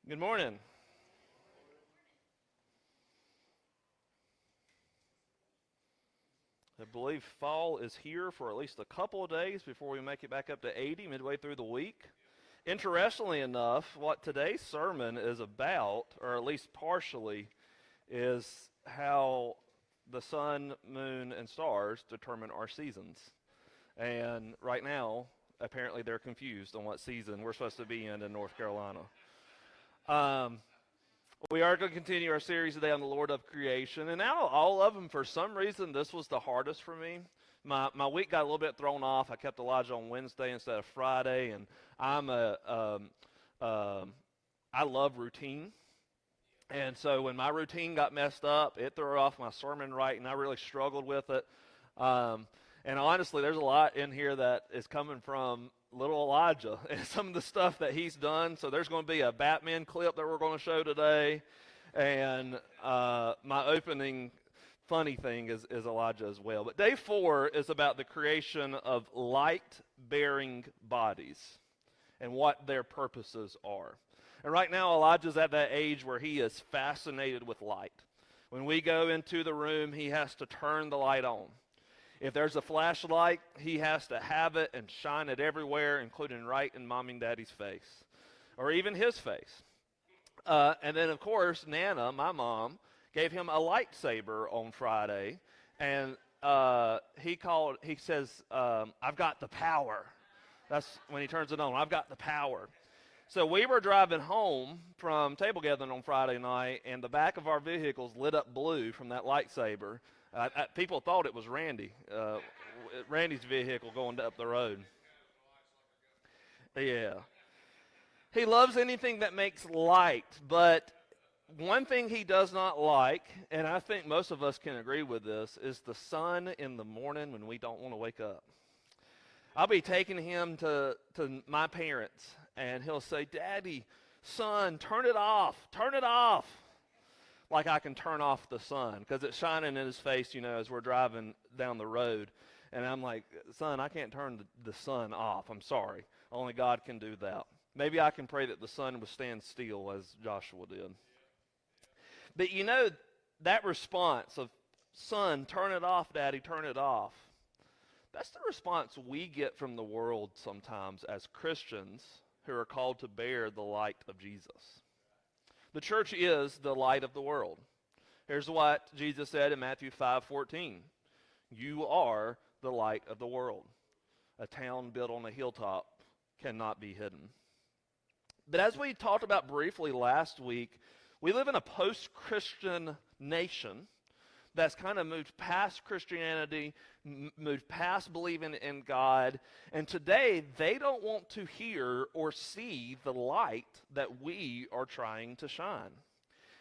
Good morning. I believe fall is here for at least a couple of days before we make it back up to 80 midway through the week. Interestingly enough, what today's sermon is about, or at least partially, is how the sun, moon, and stars determine our seasons. And right now, apparently they're confused on what season we're supposed to be in North Carolina. Um, We are going to continue our series today on the Lord of creation. And out of all of them, for some reason, this was the hardest for me. My week got a little bit thrown off. I kept Elijah on Wednesday instead of Friday. And I'm a, I love routine. And so when my routine got messed up, it threw off my sermon right, and I really struggled with it. Um, and honestly, there's a lot in here that is coming from little Elijah and some of the stuff that he's done. So there's going to be a Batman clip that we're going to show today. And my opening funny thing is Elijah as well. But day 4 is about the creation of light-bearing bodies and what their purposes are. And right now, Elijah's at that age where he is fascinated with light. When we go into the room, he has to turn the light on. If there's a flashlight, he has to have it and shine it everywhere, including right in Mom and Daddy's face, or even his face. And then, of course, Nana, my mom, gave him a lightsaber on Friday, and he says, I've got the power. That's when he turns it on. I've got the power. So we were driving home from table gathering on Friday night, and the back of our vehicles lit up blue from that lightsaber. People thought it was Randy's vehicle going up the road. Yeah. He loves anything that makes light, but one thing he does not like, and I think most of us can agree with this, is the sun in the morning when we don't want to wake up. I'll be taking him to my parents, and he'll say, Daddy, son, turn it off, turn it off. Like I can turn off the sun because it's shining in his face, as we're driving down the road. And I'm like, son, I can't turn the sun off. I'm sorry. Only God can do that. Maybe I can pray that the sun would stand still as Joshua did. But that response of, son, turn it off, Daddy, turn it off. That's the response we get from the world sometimes as Christians who are called to bear the light of Jesus. The church is the light of the world. Here's what Jesus said in Matthew 5:14. You are the light of the world. A town built on a hilltop cannot be hidden. But as we talked about briefly last week, we live in a post-Christian nation that's kind of moved past Christianity, moved past believing in God, and today they don't want to hear or see the light that we are trying to shine.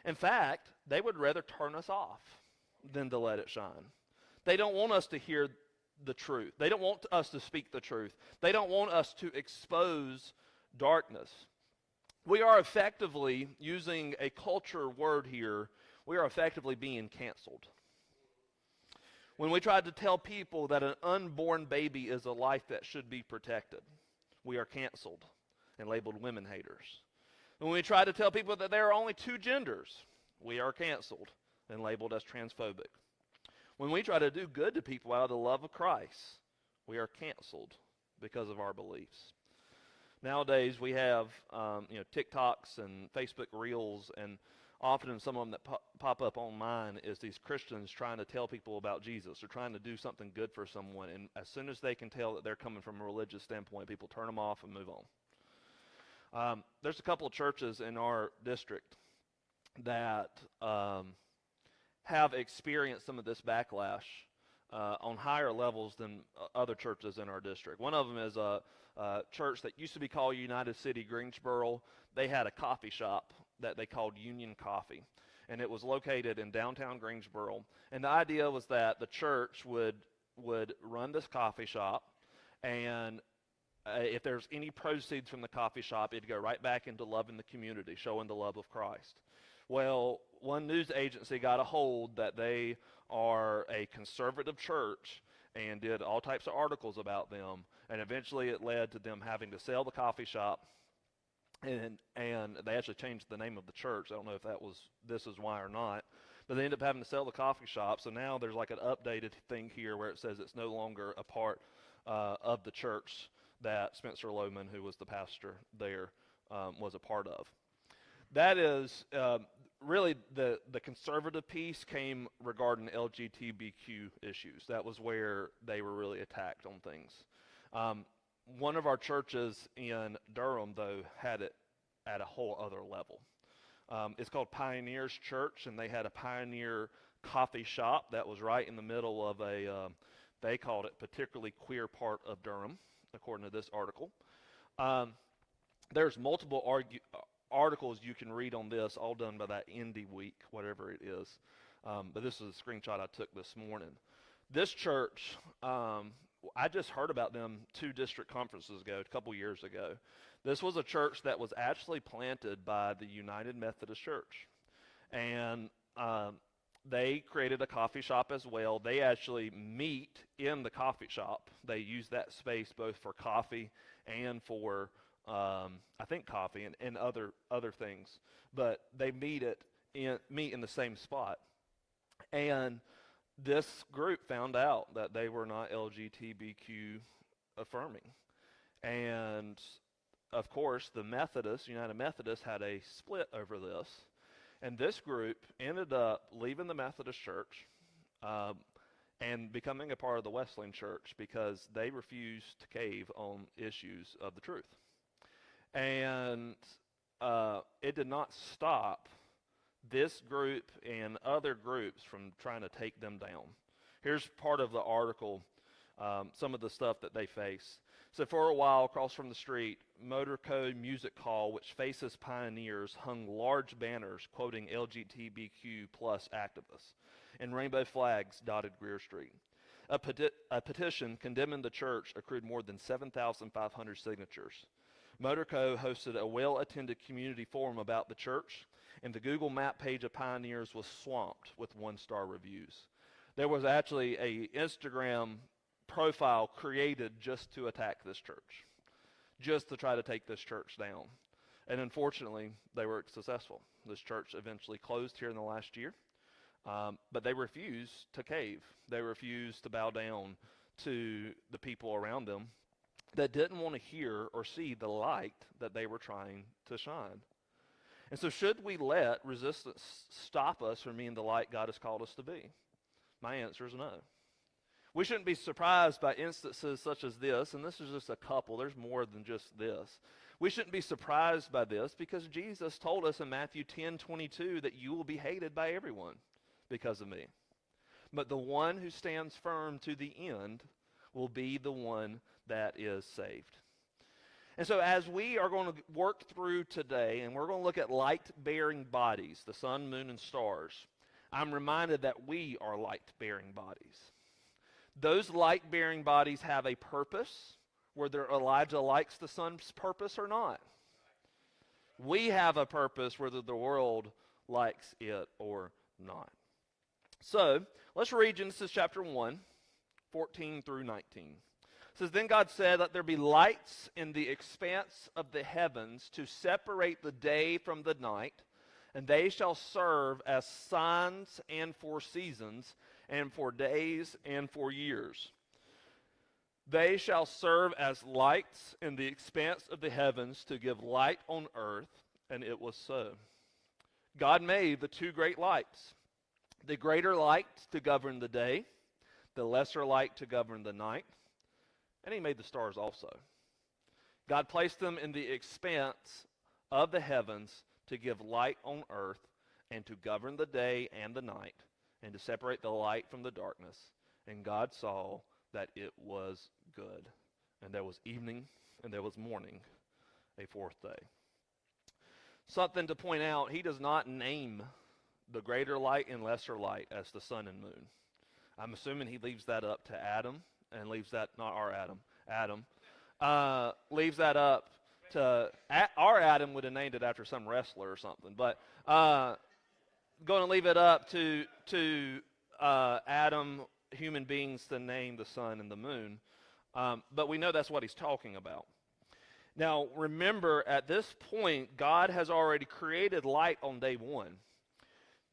In fact, they would rather turn us off than to let it shine. They don't want us to hear the truth. They don't want us to speak the truth. They don't want us to expose darkness. We are effectively, using a culture word here, we are effectively being canceled. When we try to tell people that an unborn baby is a life that should be protected, we are canceled and labeled women haters. When we try to tell people that there are only 2 genders, we are canceled and labeled as transphobic. When we try to do good to people out of the love of Christ, we are canceled because of our beliefs. Nowadays, we have TikToks and Facebook Reels, and often some of them that pop up on mine is these Christians trying to tell people about Jesus or trying to do something good for someone. And as soon as they can tell that they're coming from a religious standpoint, people turn them off and move on. There's a couple of churches in our district that have experienced some of this backlash on higher levels than other churches in our district. One of them is a church that used to be called United City Greensboro. They had a coffee shop that they called Union Coffee, and it was located in downtown Greensboro. And the idea was that the church would run this coffee shop, and if there's any proceeds from the coffee shop, it'd go right back into loving the community, showing the love of Christ. Well, one news agency got a hold that they are a conservative church and did all types of articles about them, and eventually it led to them having to sell the coffee shop and they actually changed the name of the church. I don't know if this is why or not, but they ended up having to sell the coffee shop. So now there's like an updated thing here where it says it's no longer a part of the church that Spencer Lowman, who was the pastor there, was a part of. That is really the conservative piece came regarding LGBTQ issues. That was where they were really attacked on things. One of our churches in Durham, though, had it at a whole other level. It's called Pioneers Church, and they had a Pioneer coffee shop that was right in the middle of they called it particularly queer part of Durham, according to this article. There's multiple articles you can read on this, all done by that Indie Week, whatever it is. But this is a screenshot I took this morning. This church, I just heard about them 2 district conferences ago, a couple years ago. This was a church that was actually planted by the United Methodist Church. And they created a coffee shop as well. They actually meet in the coffee shop. They use that space both for coffee and for I think coffee and other things, but they meet in the same spot. And this group found out that they were not LGBTQ affirming, and of course the United Methodist had a split over this, and this group ended up leaving the Methodist Church and becoming a part of the Wesleyan Church because they refused to cave on issues of the truth. And it did not stop this group and other groups from trying to take them down. Here's part of the article, some of the stuff that they face. So for a while, across from the street, Motor Code Music Hall, which faces Pioneers, hung large banners quoting LGBTQ plus activists, and rainbow flags dotted Greer Street. A petition condemning the church accrued more than 7,500 signatures. Motorco hosted a well-attended community forum about the church, and the Google Map page of Pioneers was swamped with 1-star reviews. There was actually an Instagram profile created just to attack this church, just to try to take this church down. And unfortunately, they were successful. This church eventually closed here in the last year, but they refused to cave. They refused to bow down to the people around them that didn't want to hear or see the light that they were trying to shine. And so should we let resistance stop us from being the light God has called us to be? My answer is no. We shouldn't be surprised by instances such as this, and this is just a couple. There's more than just this. We shouldn't be surprised by this because Jesus told us in Matthew 10:22 that you will be hated by everyone because of me. But the one who stands firm to the end will be the one that is saved. And so as we are going to work through today, and we're going to look at light-bearing bodies, the sun, moon, and stars, I'm reminded that we are light-bearing bodies. Those light-bearing bodies have a purpose, whether Elijah likes the sun's purpose or not. We have a purpose, whether the world likes it or not. So let's read Genesis chapter 1, 14 through 19. It says, Then God said, Let there be lights in the expanse of the heavens to separate the day from the night, and they shall serve as signs and for seasons, and for days and for years. They shall serve as lights in the expanse of the heavens to give light on earth, and it was so. God made the 2 great lights, the greater light to govern the day, the lesser light to govern the night, and he made the stars also. God placed them in the expanse of the heavens to give light on earth and to govern the day and the night and to separate the light from the darkness. And God saw that it was good. And there was evening and there was morning, a 4th day. Something to point out, he does not name the greater light and lesser light as the sun and moon. I'm assuming he leaves that up to Adam and leaves that, not our Adam, leaves that up to, our Adam would have named it after some wrestler or something, but going to leave it up to Adam, human beings, to name the sun and the moon. But we know that's what he's talking about. Now, remember, at this point, God has already created light on day one.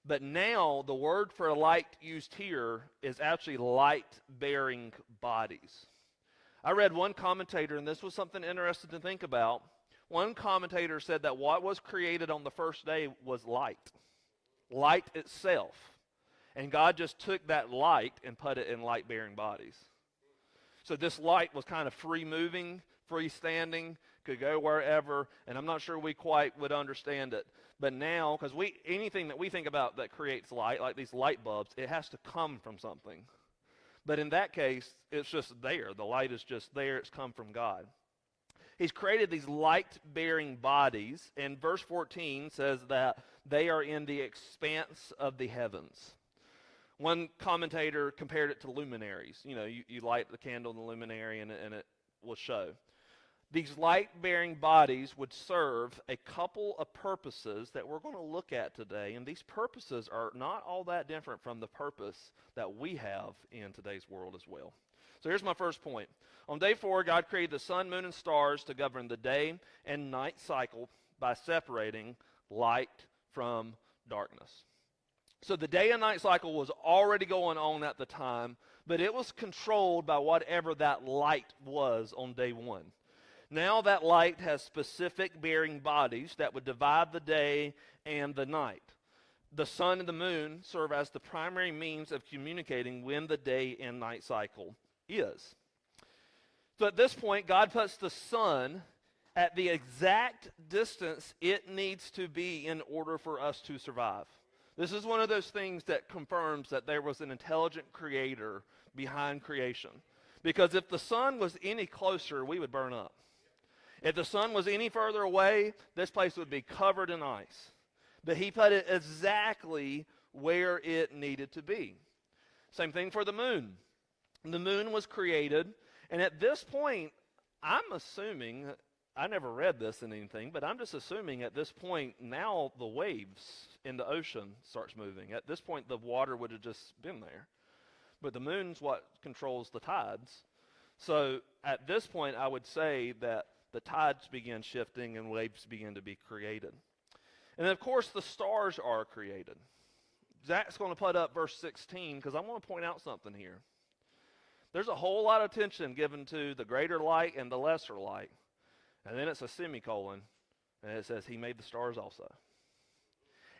But now, the word for light used here is actually light-bearing bodies. I read one commentator, and this was something interesting to think about. One commentator said that what was created on the first day was light itself. And God just took that light and put it in light-bearing bodies. So this light was kind of free-moving, free-standing, could go wherever, and I'm not sure we quite would understand it. But now, because anything that we think about that creates light, like these light bulbs, it has to come from something. But in that case, it's just there. The light is just there. It's come from God. He's created these light-bearing bodies, and verse 14 says that they are in the expanse of the heavens. One commentator compared it to luminaries. You know, you light the candle in the luminary and it will show. These light-bearing bodies would serve a couple of purposes that we're going to look at today, and these purposes are not all that different from the purpose that we have in today's world as well. So here's my first point. On day 4, God created the sun, moon, and stars to govern the day and night cycle by separating light from darkness. So the day and night cycle was already going on at the time, but it was controlled by whatever that light was on day 1. Now that light has specific bearing bodies that would divide the day and the night. The sun and the moon serve as the primary means of communicating when the day and night cycle is. So at this point, God puts the sun at the exact distance it needs to be in order for us to survive. This is one of those things that confirms that there was an intelligent creator behind creation. Because if the sun was any closer, we would burn up. If the sun was any further away, this place would be covered in ice. But he put it exactly where it needed to be. Same thing for the moon. The moon was created, and at this point, I'm assuming, I never read this in anything, but I'm just assuming at this point, now the waves in the ocean starts moving. At this point, the water would have just been there. But the moon's what controls the tides. So at this point, I would say that the tides begin shifting and waves begin to be created. And then, of course, the stars are created. Zach's going to put up verse 16 because I want to point out something here. There's a whole lot of attention given to the greater light and the lesser light. And then it's a semicolon, and it says he made the stars also.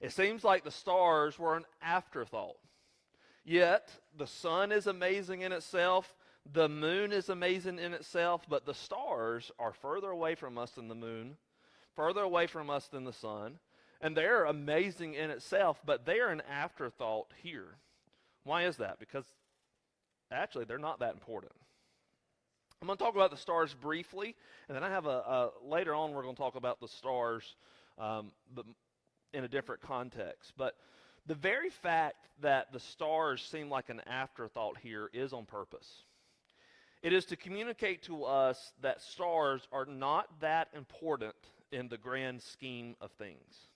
It seems like the stars were an afterthought. Yet, the sun is amazing in itself. The moon is amazing in itself, but the stars are further away from us than the moon, further away from us than the sun, and they're amazing in itself, but they are an afterthought here. Why is that? Because actually they're not that important. I'm going to talk about the stars briefly, and then I have later on we're going to talk about the stars but in a different context. But the very fact that the stars seem like an afterthought here is on purpose. It is to communicate to us that stars are not that important in the grand scheme of things.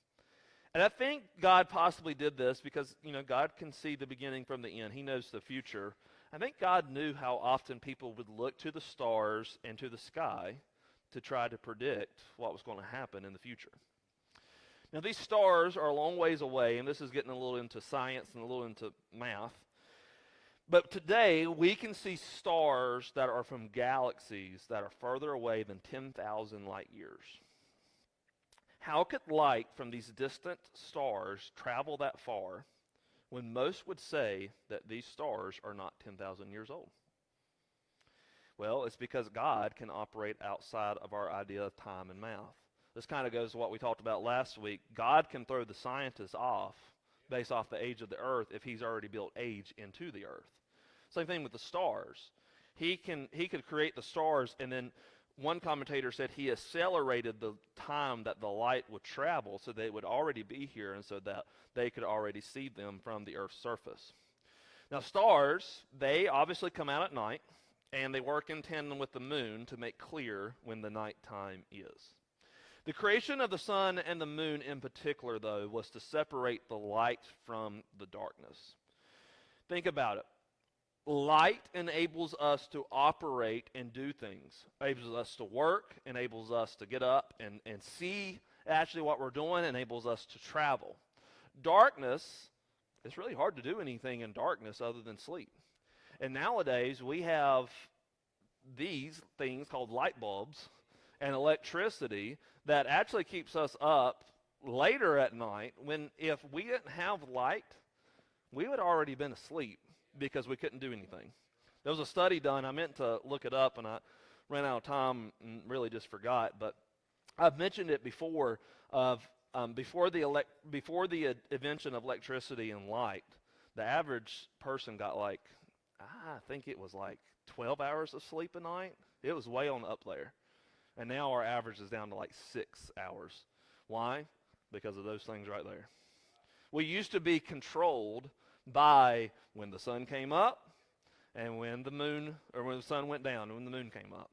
And I think God possibly did this because, God can see the beginning from the end. He knows the future. I think God knew how often people would look to the stars and to the sky to try to predict what was going to happen in the future. Now, these stars are a long ways away, and this is getting a little into science and a little into math. But today, we can see stars that are from galaxies that are further away than 10,000 light years. How could light from these distant stars travel that far when most would say that these stars are not 10,000 years old? Well, it's because God can operate outside of our idea of time and math. This kind of goes to what we talked about last week. God can throw the scientists off based off the age of the earth if he's already built age into the earth. Same thing with the stars. He could create the stars, and then one commentator said he accelerated the time that the light would travel so they would already be here and so that they could already see them from the earth's surface. Now stars, they obviously come out at night, and they work in tandem with the moon to make clear when the nighttime is. The creation of the sun and the moon in particular, though, was to separate the light from the darkness. Think about it. Light enables us to operate and do things. Enables us to work, enables us to get up and see actually what we're doing, enables us to travel. Darkness, it's really hard to do anything in darkness other than sleep. And nowadays we have these things called light bulbs and electricity that actually keeps us up later at night, when if we didn't have light, we would have already been asleep because we couldn't do anything. There was a study done. I meant to look it up, and I ran out of time and really just forgot. But I've mentioned it before. Before the invention of electricity and light, the average person got I think it was like 12 hours of sleep a night. It was way on up there. And now our average is down to like 6 hours. Why? Because of those things right there. We used to be controlled by when the sun came up and when the sun went down and when the moon came up.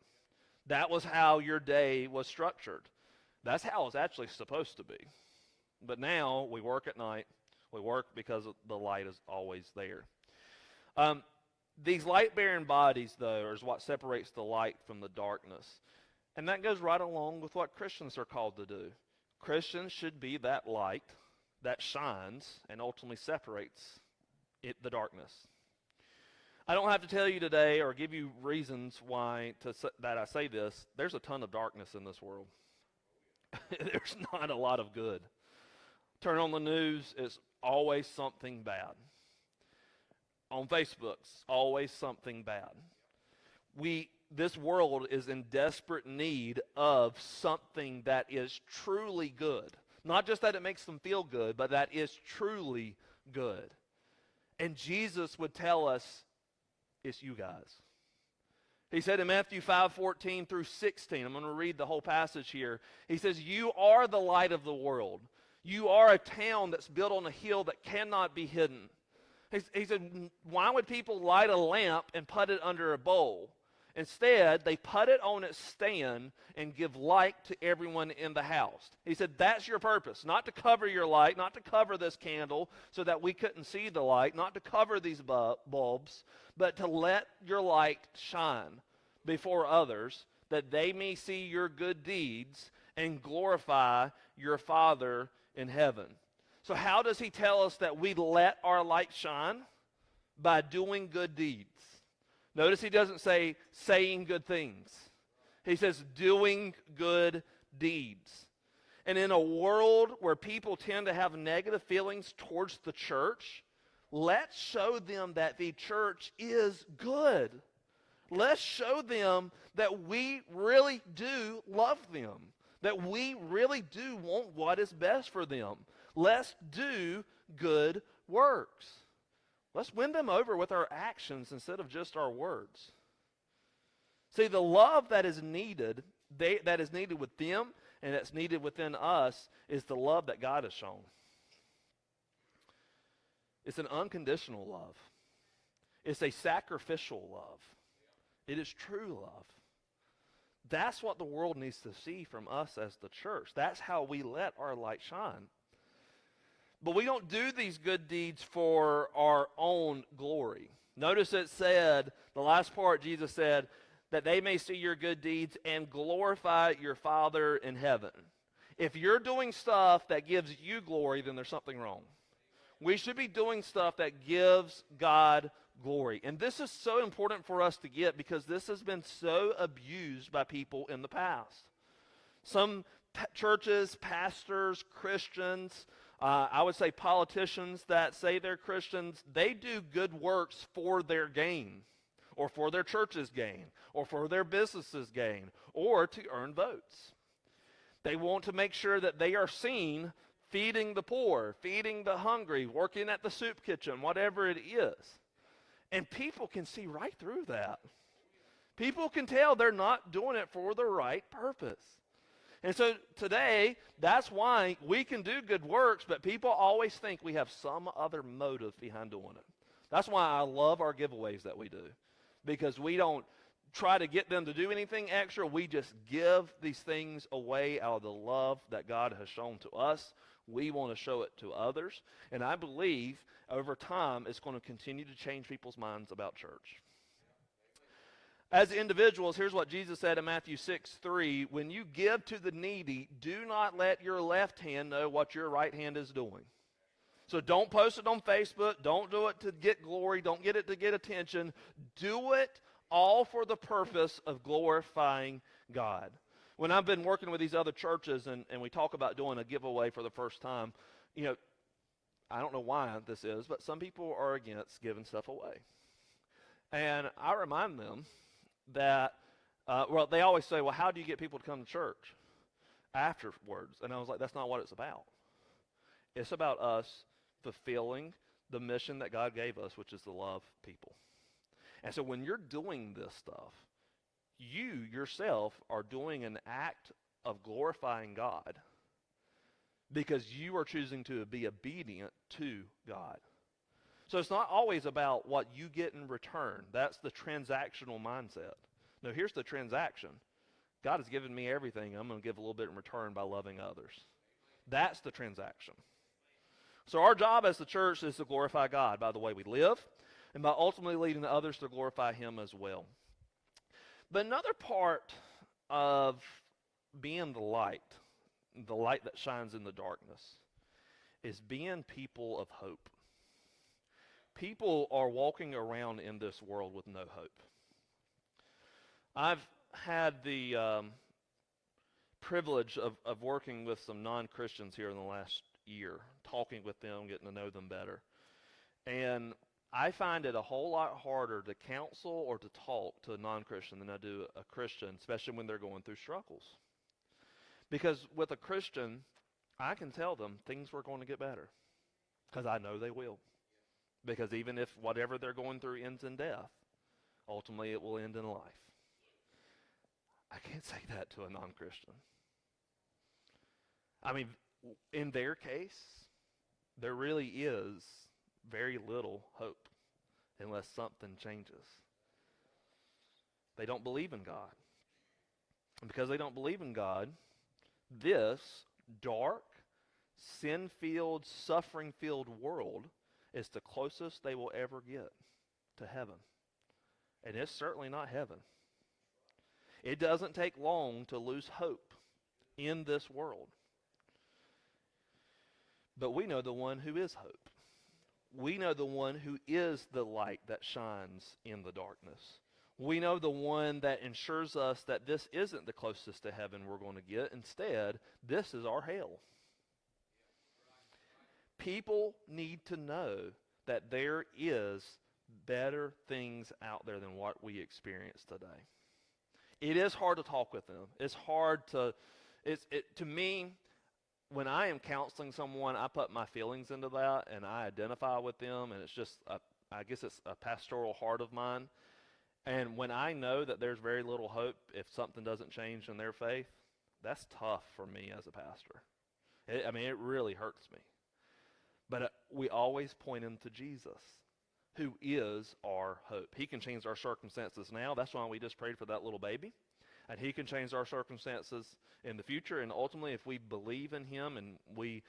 That was how your day was structured. That's how it's actually supposed to be. But now we work at night. We work because the light is always there. These light-bearing bodies, though, is what separates the light from the darkness. And that goes right along with what Christians are called to do. Christians should be that light that shines and ultimately separates the darkness. I don't have to tell you today or give you reasons why that I say this. There's a ton of darkness in this world. There's not a lot of good. Turn on the news, it's always something bad. On Facebook, it's always something bad. This world is in desperate need of something that is truly good. Not just that it makes them feel good, but that is truly good. And Jesus would tell us, it's you guys. He said in Matthew 5:14 through 16, I'm going to read the whole passage here. He says, you are the light of the world. You are a town that's built on a hill that cannot be hidden. He said, why would people light a lamp and put it under a bowl? Instead, they put it on its stand and give light to everyone in the house. He said, that's your purpose, not to cover your light, not to cover this candle so that we couldn't see the light, not to cover these bulbs, but to let your light shine before others, that they may see your good deeds and glorify your Father in heaven. So how does he tell us that we let our light shine? By doing good deeds. Notice he doesn't say saying good things. He says doing good deeds. And in a world where people tend to have negative feelings towards the church, let's show them that the church is good. Let's show them that we really do love them, that we really do want what is best for them. Let's do good works. Let's win them over with our actions instead of just our words. See, the love that is needed, that is needed with them and that's needed within us, is the love that God has shown. It's an unconditional love. It's a sacrificial love. It is true love. That's what the world needs to see from us as the church. That's how we let our light shine. But we don't do these good deeds for our own glory. Notice it said, the last part, Jesus said, that they may see your good deeds and glorify your Father in heaven. If you're doing stuff that gives you glory, then there's something wrong. We should be doing stuff that gives God glory. And this is so important for us to get because this has been so abused by people in the past. Some churches, pastors, Christians, I would say politicians that say they're Christians, they do good works for their gain, or for their church's gain, or for their business's gain, or to earn votes. They want to make sure that they are seen feeding the poor, feeding the hungry, working at the soup kitchen, whatever it is. And people can see right through that. People can tell they're not doing it for the right purpose. And so today, that's why we can do good works, but people always think we have some other motive behind doing it. That's why I love our giveaways that we do, because we don't try to get them to do anything extra. We just give these things away out of the love that God has shown to us. We want to show it to others. And I believe over time it's going to continue to change people's minds about church. As individuals, here's what Jesus said in Matthew 6:3. When you give to the needy, do not let your left hand know what your right hand is doing. So don't post it on Facebook. Don't do it to get glory. Don't get it to get attention. Do it all for the purpose of glorifying God. When I've been working with these other churches and we talk about doing a giveaway for the first time, I don't know why this is, but some people are against giving stuff away. And I remind them that, they always say, well, how do you get people to come to church afterwards? And I was like, that's not what it's about. It's about us fulfilling the mission that God gave us, which is to love people. And so when you're doing this stuff, you yourself are doing an act of glorifying God because you are choosing to be obedient to God. So it's not always about what you get in return. That's the transactional mindset. No, here's the transaction. God has given me everything. I'm going to give a little bit in return by loving others. That's the transaction. So our job as the church is to glorify God by the way we live and by ultimately leading others to glorify Him as well. But another part of being the light that shines in the darkness, is being people of hope. People are walking around in this world with no hope. I've had the privilege of working with some non-Christians here in the last year, talking with them, getting to know them better. And I find it a whole lot harder to counsel or to talk to a non-Christian than I do a Christian, especially when they're going through struggles. Because with a Christian, I can tell them things were going to get better, because I know they will. Because even if whatever they're going through ends in death, ultimately it will end in life. I can't say that to a non-Christian. I mean, in their case, there really is very little hope unless something changes. They don't believe in God. And because they don't believe in God, this dark, sin-filled, suffering-filled world is the closest they will ever get to heaven. And it's certainly not heaven. It doesn't take long to lose hope in this world. But we know the one who is hope. We know the one who is the light that shines in the darkness. We know the one that ensures us that this isn't the closest to heaven we're going to get. Instead, this is our hell. People need to know that there is better things out there than what we experience today. It is hard to talk with them. It's hard to, to me, when I am counseling someone, I put my feelings into that and I identify with them, and it's just, I guess it's a pastoral heart of mine. And when I know that there's very little hope if something doesn't change in their faith, that's tough for me as a pastor. It really hurts me. But we always point them to Jesus, who is our hope. He can change our circumstances now. That's why we just prayed for that little baby. And He can change our circumstances in the future. And ultimately, if we believe in Him and we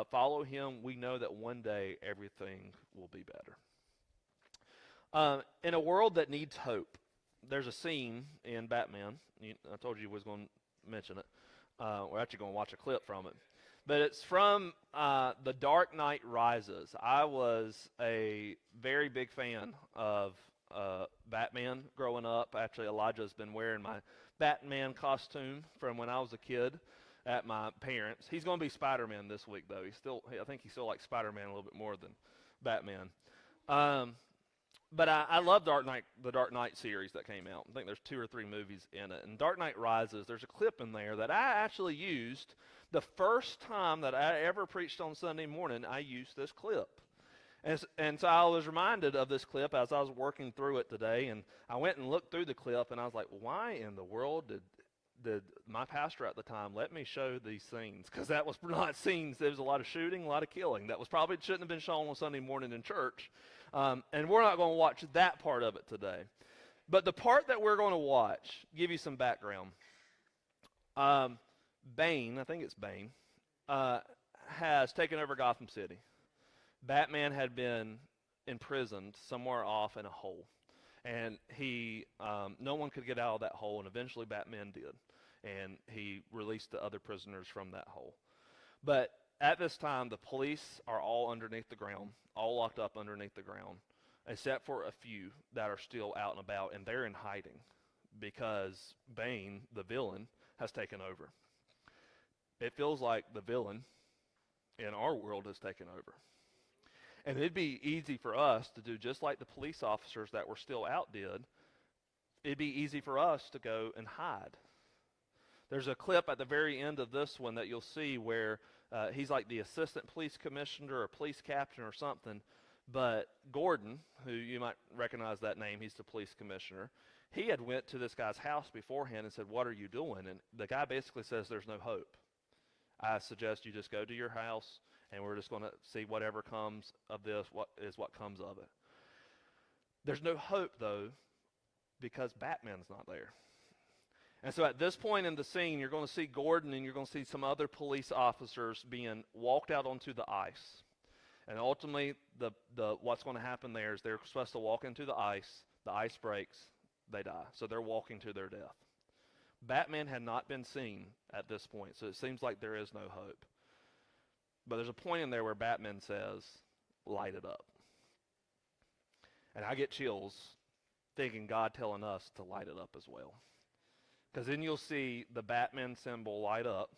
follow Him, we know that one day everything will be better. In a world that needs hope, there's a scene in Batman. I told you I was going to mention it. We're actually going to watch a clip from it. But it's from The Dark Knight Rises. I was a very big fan of Batman growing up. Actually, Elijah's been wearing my Batman costume from when I was a kid at my parents'. He's going to be Spider-Man this week, though. I think he still likes Spider-Man a little bit more than Batman. But I love the Dark Knight series that came out. I think there's 2 or 3 movies in it. And Dark Knight Rises, there's a clip in there that I actually used the first time that I ever preached on Sunday morning. I used this clip. And so I was reminded of this clip as I was working through it today. And I went and looked through the clip, and I was like, why in the world did my pastor at the time let me show these scenes? Because that was not scenes. There was a lot of shooting, a lot of killing. That was probably shouldn't have been shown on Sunday morning in church. And we're not going to watch that part of it today. But the part that we're going to watch, give you some background. Bane, I think it's Bane, has taken over Gotham City. Batman had been imprisoned somewhere off in a hole. And no one could get out of that hole, and eventually Batman did. And he released the other prisoners from that hole. But at this time, the police are all underneath the ground, all locked up underneath the ground, except for a few that are still out and about, and they're in hiding because Bane, the villain, has taken over. It feels like the villain in our world has taken over. And it'd be easy for us to do just like the police officers that were still out did. It'd be easy for us to go and hide. There's a clip at the very end of this one that you'll see where he's like the assistant police commissioner or police captain or something. But Gordon, who you might recognize that name, he's the police commissioner. He had went to this guy's house beforehand and said, "What are you doing?" And the guy basically says, "There's no hope. I suggest you just go to your house, and we're just going to see whatever comes of this, what comes of it." There's no hope, though, because Batman's not there. And so at this point in the scene, you're going to see Gordon and you're going to see some other police officers being walked out onto the ice. And ultimately, what's going to happen there is they're supposed to walk into the ice breaks, they die. So they're walking to their death. Batman had not been seen at this point, so it seems like there is no hope. But there's a point in there where Batman says, "Light it up." And I get chills thinking God telling us to light it up as well. Because then you'll see the Batman symbol light up,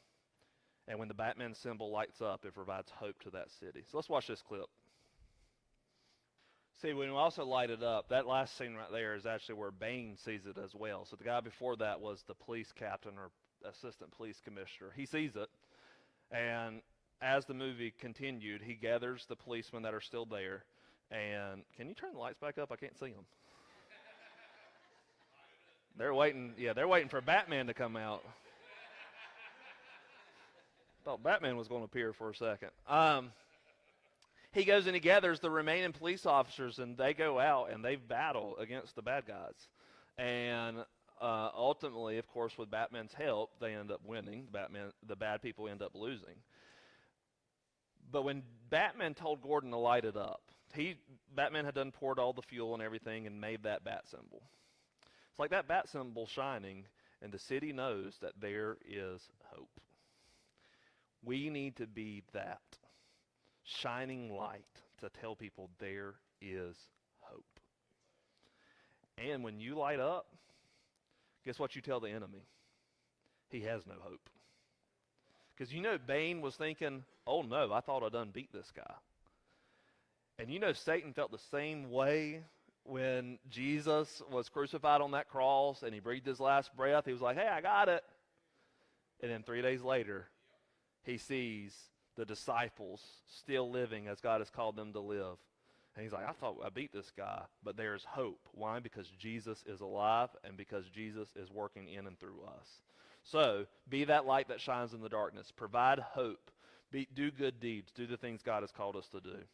and when the Batman symbol lights up, it provides hope to that city. So let's watch this clip. See, when we also light it up, that last scene right there is actually where Bane sees it as well. So the guy before that was the police captain or assistant police commissioner. He sees it, and as the movie continued, he gathers the policemen that are still there. And can you turn the lights back up? I can't see them. They're waiting. Yeah, they're waiting for Batman to come out. Thought Batman was going to appear for a second. He goes and he gathers the remaining police officers, and they go out and they battle against the bad guys. And ultimately, of course, with Batman's help, they end up winning. The bad people end up losing. But when Batman told Gordon to light it up, Batman had done poured all the fuel and everything and made that bat symbol. It's like that bat symbol shining, and the city knows that there is hope. We need to be that shining light to tell people there is hope. And when you light up, guess what you tell the enemy? He has no hope. Because Bane was thinking, "Oh no, I thought I done beat this guy." And Satan felt the same way when Jesus was crucified on that cross and he breathed his last breath. He was like, "Hey, I got it." And then 3 days later, he sees the disciples still living as God has called them to live. And he's like, "I thought I beat this guy," but there's hope. Why? Because Jesus is alive and because Jesus is working in and through us. So be that light that shines in the darkness. Provide hope. Do good deeds. Do the things God has called us to do.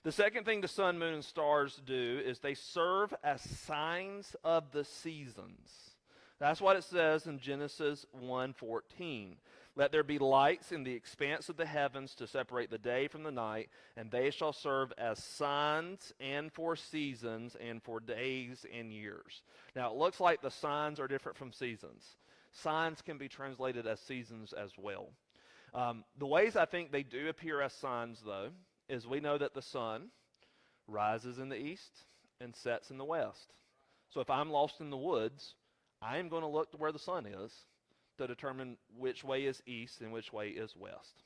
The second thing the sun, moon, and stars do is they serve as signs of the seasons. That's what it says in Genesis 1:14. "Let there be lights in the expanse of the heavens to separate the day from the night, and they shall serve as signs and for seasons and for days and years." Now, it looks like the signs are different from seasons. Signs can be translated as seasons as well. The ways I think they do appear as signs, though, is we know that the sun rises in the east and sets in the west. So if I'm lost in the woods, I am going to look to where the sun is to determine which way is east and which way is west.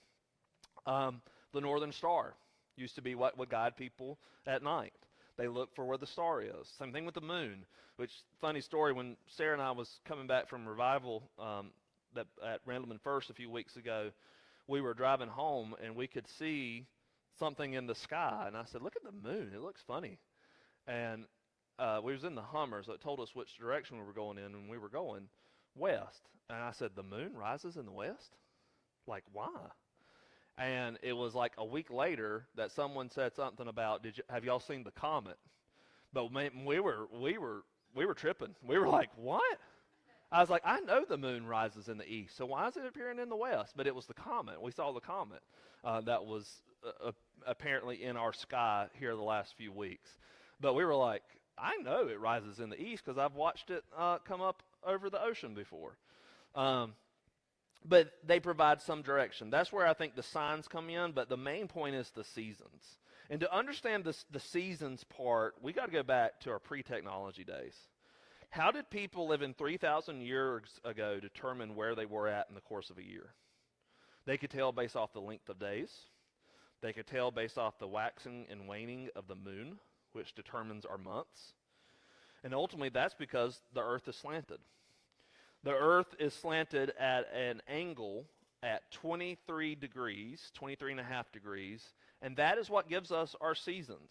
The northern star used to be what would guide people at night. They look for where the star is. Same thing with the moon, which, funny story, when Sarah and I was coming back from revival at Randleman First a few weeks ago, we were driving home and we could see something in the sky. And I said, "Look at the moon. It looks funny." And we was in the Hummer, so it told us which direction we were going in, and we were going west. And I said, "The moon rises in the west? Like, why?" And it was like a week later that someone said something about, "Have y'all seen the comet?" But man, we were tripping. We were like, "What?" I was like, I know the moon rises in the east, so why is it appearing in the west? But it was the comet. We saw the comet that was apparently in our sky here the last few weeks. But we were like, I know it rises in the east because I've watched it come up over the ocean before. But they provide some direction. That's where I think the signs come in, but the main point is the seasons. And to understand the seasons part, we got to go back to our pre-technology days. How did people living 3,000 years ago determine where they were at in the course of a year? They could tell based off the length of days. They could tell based off the waxing and waning of the moon, which determines our months. And ultimately, that's because the earth is slanted. The earth is slanted at an angle at 23 degrees, 23.5 degrees, and that is what gives us our seasons.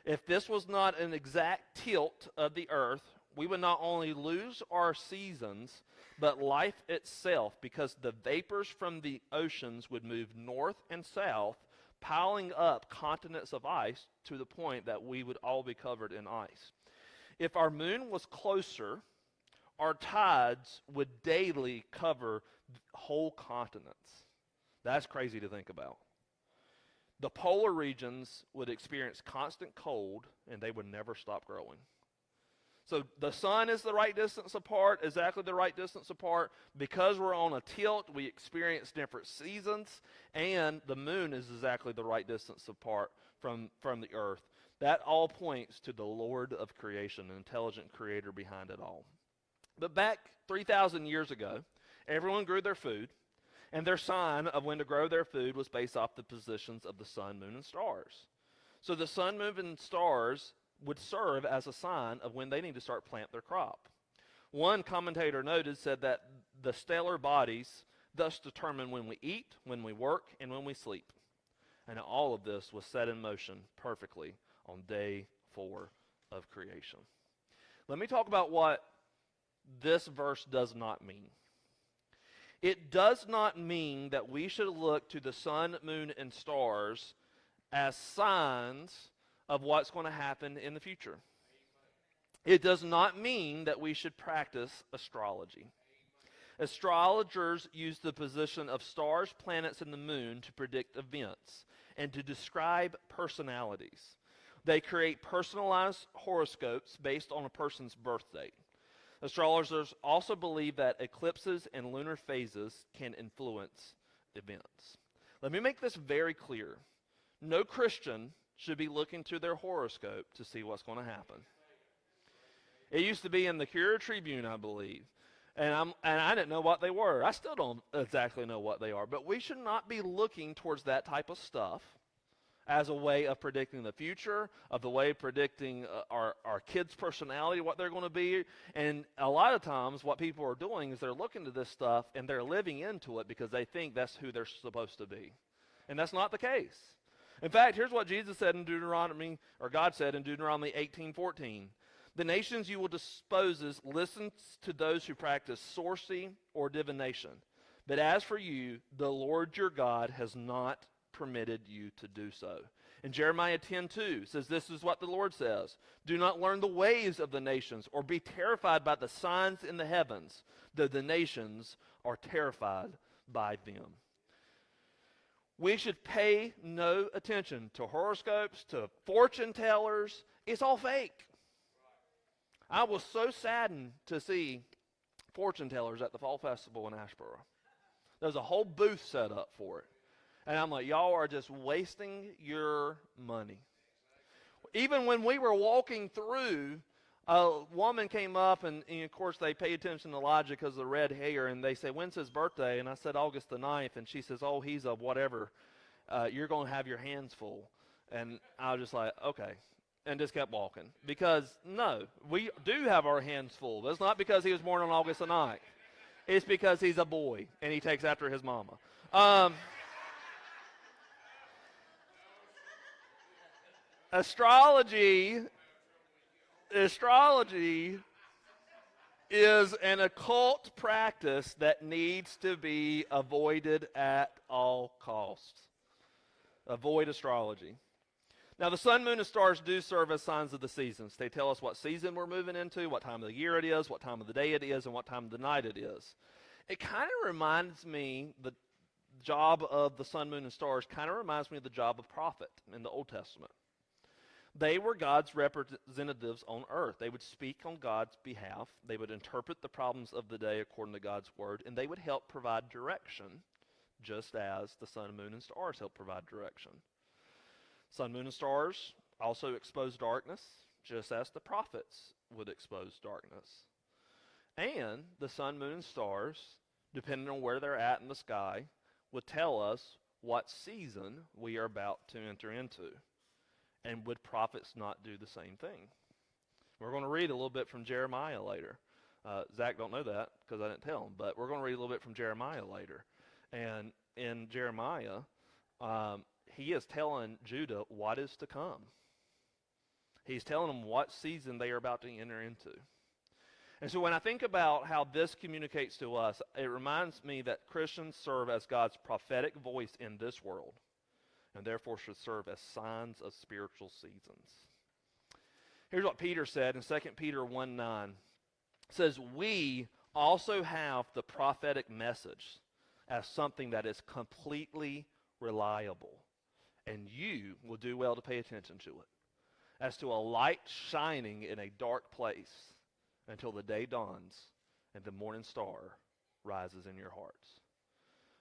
If this was not an exact tilt of the earth, we would not only lose our seasons, but life itself, because the vapors from the oceans would move north and south, piling up continents of ice to the point that we would all be covered in ice. If our moon was closer, our tides would daily cover whole continents. That's crazy to think about. The polar regions would experience constant cold, and they would never stop growing. So the sun is the right distance apart, exactly the right distance apart. Because we're on a tilt, we experience different seasons, and the moon is exactly the right distance apart from the earth. That all points to the Lord of creation, an intelligent creator behind it all. But back 3,000 years ago, everyone grew their food, and their sign of when to grow their food was based off the positions of the sun, moon, and stars. So the sun, moon, and stars would serve as a sign of when they need to start plant their crop. One commentator said that the stellar bodies thus determine when we eat, when we work, and when we sleep. And all of this was set in motion perfectly on day 4 of creation. Let me talk about what this verse does not mean. It does not mean that we should look to the sun, moon, and stars as signs of what's going to happen in the future. It does not mean that we should practice astrology. Astrologers use the position of stars, planets, and the moon to predict events and to describe personalities. They create personalized horoscopes based on a person's birth date. Astrologers also believe that eclipses and lunar phases can influence events. Let me make this very clear. No Christian should be looking to their horoscope to see what's going to happen. It used to be in the Courier Tribune, I believe, and I didn't know what they were. I still don't exactly know what they are, but we should not be looking towards that type of stuff as a way of predicting the future, of the way of predicting our kids' personality, what they're going to be. And a lot of times what people are doing is they're looking to this stuff and they're living into it because they think that's who they're supposed to be. And that's not the case. In fact, here's what Jesus said in Deuteronomy, or God said in Deuteronomy 18:14. The nations you will dispose listen to those who practice sorcery or divination. But as for you, the Lord your God has not permitted you to do so. And Jeremiah 10:2 says, this is what the Lord says. Do not learn the ways of the nations or be terrified by the signs in the heavens, though the nations are terrified by them. We should pay no attention to horoscopes, to fortune tellers. It's all fake. I was so saddened to see fortune tellers at the Fall Festival in Asheboro. There's a whole booth set up for it. And I'm like, y'all are just wasting your money. Even when we were walking through, a woman came up, and of course they pay attention to Elijah because of the red hair, and they say, when's his birthday? And I said, August the 9th. And she says, oh, he's a whatever. You're going to have your hands full. And I was just like, okay. And just kept walking. Because, no, we do have our hands full. That's not because he was born on August the 9th. It's because he's a boy, and he takes after his mama. Astrology is an occult practice that needs to be avoided at all costs. Avoid astrology. Now, the sun, moon, and stars do serve as signs of the seasons. They tell us what season we're moving into, what time of the year it is, what time of the day it is, and what time of the night it is. It kind of reminds me, the job of the sun, moon, and stars kind of reminds me of the job of prophet in the Old Testament. They were God's representatives on earth. They would speak on God's behalf. They would interpret the problems of the day according to God's word, and they would help provide direction, just as the sun, moon, and stars help provide direction. Sun, moon, and stars also expose darkness, just as the prophets would expose darkness. And the sun, moon, and stars, depending on where they're at in the sky, would tell us what season we are about to enter into. And would prophets not do the same thing? We're going to read a little bit from Jeremiah later. Zach don't know that because I didn't tell him, but we're going to read a little bit from Jeremiah later. And in Jeremiah, he is telling Judah what is to come. He's telling them what season they are about to enter into. And so when I think about how this communicates to us, it reminds me that Christians serve as God's prophetic voice in this world, and therefore should serve as signs of spiritual seasons. Here's what Peter said in 2 Peter 1:9. It says, "We also have the prophetic message as something that is completely reliable, and you will do well to pay attention to it, as to a light shining in a dark place until the day dawns and the morning star rises in your hearts."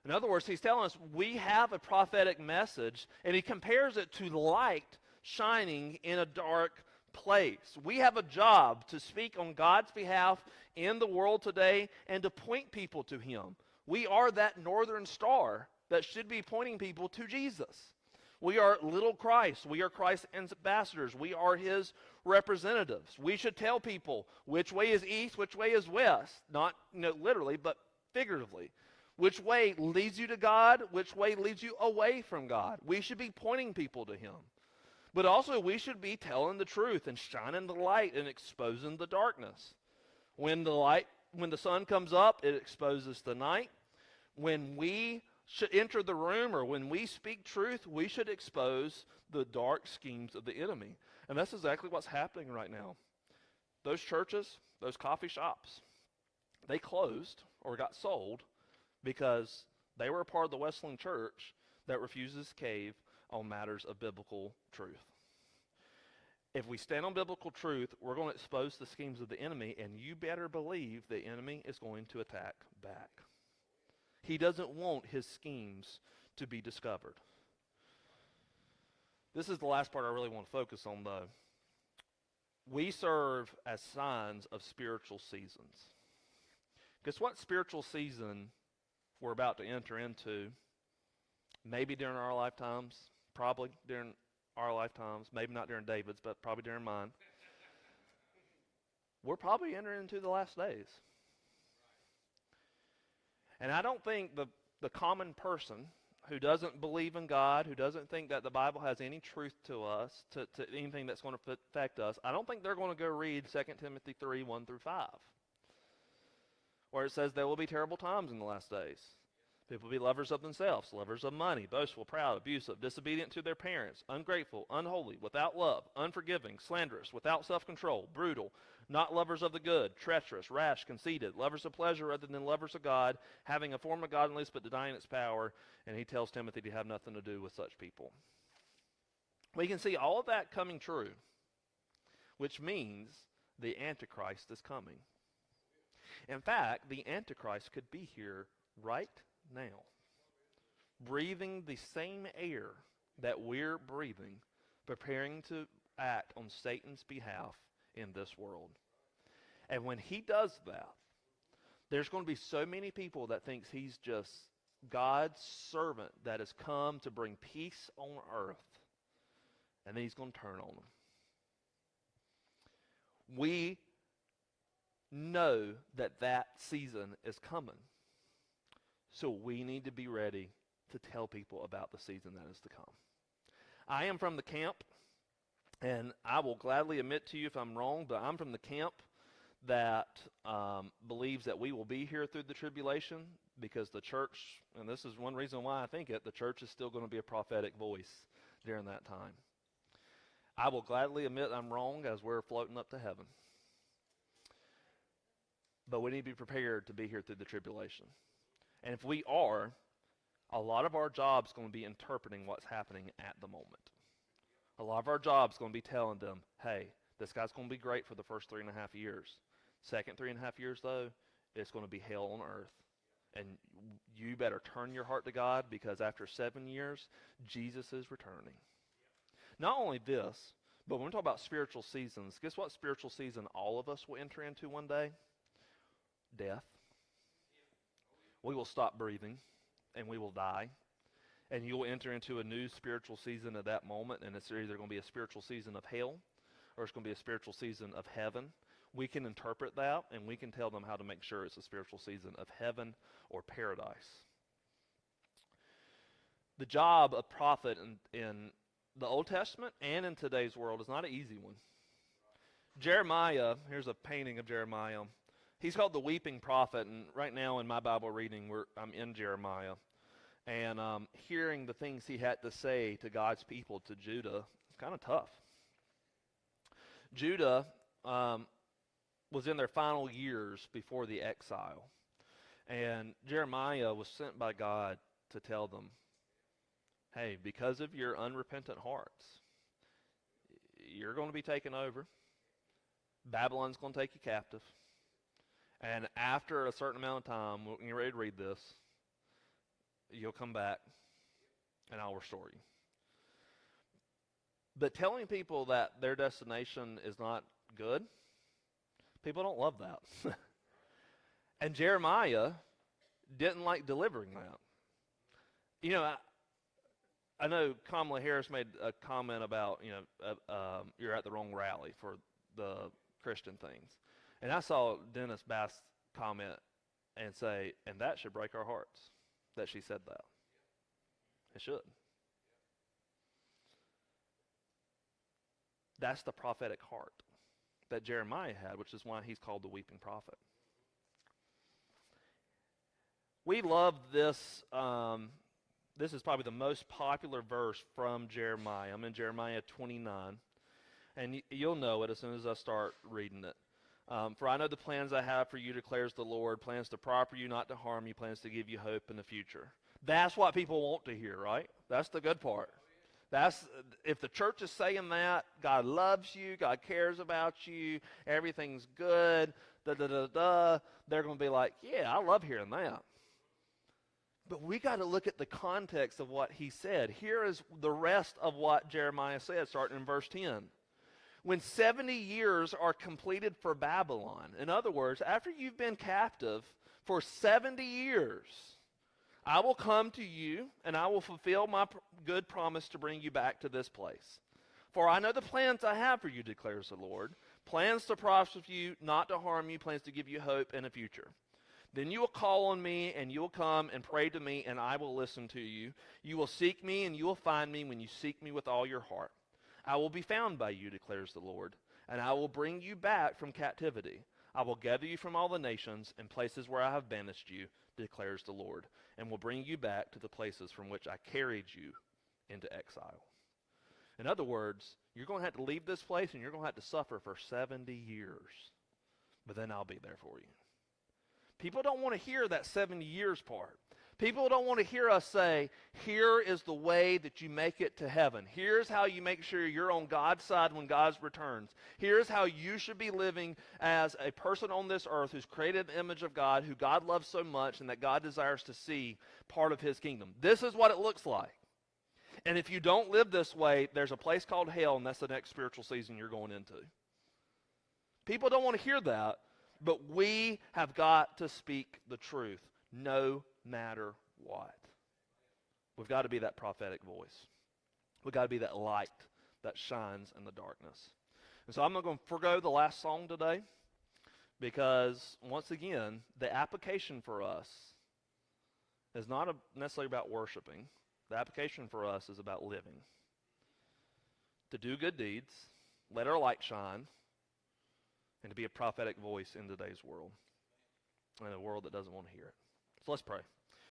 In other words, he's telling us we have a prophetic message, and he compares it to light shining in a dark place. We have a job to speak on God's behalf in the world today and to point people to him. We are that northern star that should be pointing people to Jesus. We are little Christ. We are Christ's ambassadors. We are his representatives. We should tell people which way is east, which way is west. Not literally, but figuratively. Which way leads you to God? Which way leads you away from God? We should be pointing people to him. But also we should be telling the truth and shining the light and exposing the darkness. When the sun comes up, it exposes the night. When we should enter the room or when we speak truth, we should expose the dark schemes of the enemy. And that's exactly what's happening right now. Those churches, those coffee shops, they closed or got sold because they were a part of the Wesleyan Church that refuses to cave on matters of biblical truth. If we stand on biblical truth, we're going to expose the schemes of the enemy, and you better believe the enemy is going to attack back. He doesn't want his schemes to be discovered. This is the last part I really want to focus on, though. We serve as signs of spiritual seasons. Guess what spiritual season we're about to enter into? Maybe during our lifetimes, probably during our lifetimes, maybe not during David's, but probably during mine. We're probably entering into the last days. And I don't think the common person who doesn't believe in God, who doesn't think that the Bible has any truth to us, to anything that's going to affect us, I don't think they're going to go read 2 Timothy 3, 1 through 5, where it says there will be terrible times in the last days. People will be lovers of themselves, lovers of money, boastful, proud, abusive, disobedient to their parents, ungrateful, unholy, without love, unforgiving, slanderous, without self-control, brutal, not lovers of the good, treacherous, rash, conceited, lovers of pleasure rather than lovers of God, having a form of godliness but denying its power. And he tells Timothy to have nothing to do with such people. We can see all of that coming true, which means the Antichrist is coming. In fact, the Antichrist could be here right now, breathing the same air that we're breathing, preparing to act on Satan's behalf in this world. And when he does that, there's going to be so many people that thinks he's just God's servant that has come to bring peace on earth, and then he's going to turn on them. We know that season is coming. So we need to be ready to tell people about the season that is to come. I am from the camp, and I will gladly admit to you if I'm wrong, but I'm from the camp that believes that we will be here through the tribulation, because the church, and this is one reason why I think it, the church is still going to be a prophetic voice during that time. I will gladly admit I'm wrong as we're floating up to heaven. But we need to be prepared to be here through the tribulation. And if we are, a lot of our job is going to be interpreting what's happening at the moment. A lot of our job is going to be telling them, hey, this guy's going to be great for the first 3.5 years. Second 3.5 years, though, it's going to be hell on earth. And you better turn your heart to God, because after 7 years, Jesus is returning. Not only this, but when we talk about spiritual seasons, guess what spiritual season all of us will enter into one day? Death. We will stop breathing, and we will die. And you will enter into a new spiritual season at that moment, and it's either going to be a spiritual season of hell, or it's going to be a spiritual season of heaven. We can interpret that, and we can tell them how to make sure it's a spiritual season of heaven or paradise. The job of prophet in the Old Testament and in today's world is not an easy one. Jeremiah, here's a painting of Jeremiah. He's called the weeping prophet, and right now in my Bible reading, I'm in Jeremiah. And hearing the things he had to say to God's people, to Judah, it's kind of tough. Judah was in their final years before the exile. And Jeremiah was sent by God to tell them, hey, because of your unrepentant hearts, you're going to be taken over. Babylon's going to take you captive. And after a certain amount of time, when you're ready to read this, you'll come back and I'll restore you. But telling people that their destination is not good, people don't love that. And Jeremiah didn't like delivering that. You know, I know Kamala Harris made a comment about, you're at the wrong rally for the Christian things. And I saw Dennis Bass comment and say, and that should break our hearts that she said that. It should. That's the prophetic heart that Jeremiah had, which is why he's called the weeping prophet. We love this. This is probably the most popular verse from Jeremiah. I'm in Jeremiah 29, and you'll know it as soon as I start reading it. For I know the plans I have for you, declares the Lord, plans to prosper you, not to harm you, plans to give you hope in the future. That's what people want to hear, right? That's the good part. If the church is saying that, God loves you, God cares about you, everything's good, they're going to be like, yeah, I love hearing that. But we got to look at the context of what he said. Here is the rest of what Jeremiah said, starting in verse 10. When 70 years are completed for Babylon, in other words, after you've been captive for 70 years, I will come to you and I will fulfill my good promise to bring you back to this place. For I know the plans I have for you, declares the Lord, plans to prosper you, not to harm you, plans to give you hope in a future. Then you will call on me, and you will come and pray to me, and I will listen to you. You will seek me, and you will find me when you seek me with all your heart. I will be found by you, declares the Lord, and I will bring you back from captivity. I will gather you from all the nations and places where I have banished you, declares the Lord, and will bring you back to the places from which I carried you into exile. In other words, you're going to have to leave this place, and you're going to have to suffer for 70 years, but then I'll be there for you. People don't want to hear that 70 years part. People don't want to hear us say, here is the way that you make it to heaven. Here's how you make sure you're on God's side when God returns. Here's how you should be living as a person on this earth who's created the image of God, who God loves so much, and that God desires to see part of his kingdom. This is what it looks like. And if you don't live this way, there's a place called hell, and that's the next spiritual season you're going into. People don't want to hear that, but we have got to speak the truth, no matter what. We've got to be that prophetic voice. We've got to be that light that shines in the darkness. And so I'm not going to forgo the last song today, because once again, the application for us is not necessarily about worshiping. The application for us is about living. To do good deeds, let our light shine, and to be a prophetic voice in today's world, in a world that doesn't want to hear it. So let's pray.